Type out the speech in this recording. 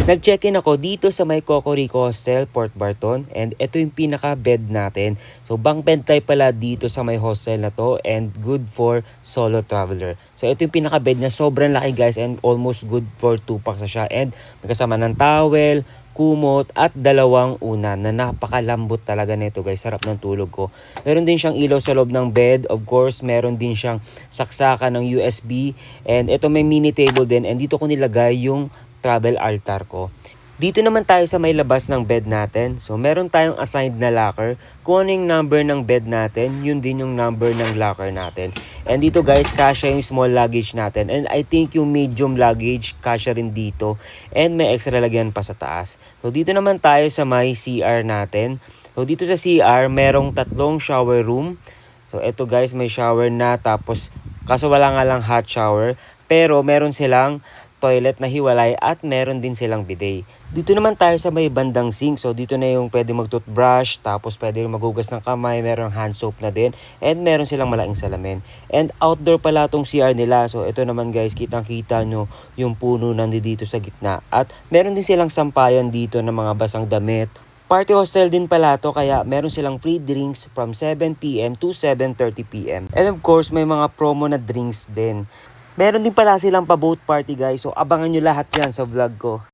Nag-check-in ako dito sa may Cocorico Hostel, Port Barton, and ito yung pinaka-bed natin. So bunk bed type pala dito sa may hostel na to and good for solo traveler. So ito yung pinaka-bed niya, sobrang laki guys and almost good for 2 packs na siya and may kasama ng towel, kumot at dalawang unan na napakalambot talaga nito guys, sarap ng tulog ko. Meron din siyang ilaw sa loob ng bed, of course meron din siyang saksakan ng USB and ito may mini table din and dito ko nilagay yung travel altar ko. Dito naman tayo sa may labas ng bed natin. So meron tayong assigned na locker. Kung ano yung number ng bed natin, yun din yung number ng locker natin. And dito guys, kasya yung small luggage natin. And I think yung medium luggage, kasya rin dito. And may extra lagyan pa sa taas. So dito naman tayo sa may CR natin. So dito sa CR, merong tatlong shower room. So ito guys, may shower na tapos kaso wala nga lang hot shower. Pero meron silang toilet na hiwalay at meron din silang bidet. Dito naman tayo sa may bandang sink. So dito na yung pwede mag-toothbrush, tapos pwede maghugas ng kamay, meron hand soap na din, and meron silang malaking salamin. And outdoor pala tong CR nila. So ito naman guys, kitang-kita nyo yung puno nandito sa gitna. At meron din silang sampayan dito ng mga basang damit. Party hostel din pala to kaya meron silang free drinks from 7 PM to 7:30 PM. And of course, may mga promo na drinks din. Meron din pala silang pa-boat party guys, so abangan nyo lahat yan sa vlog ko.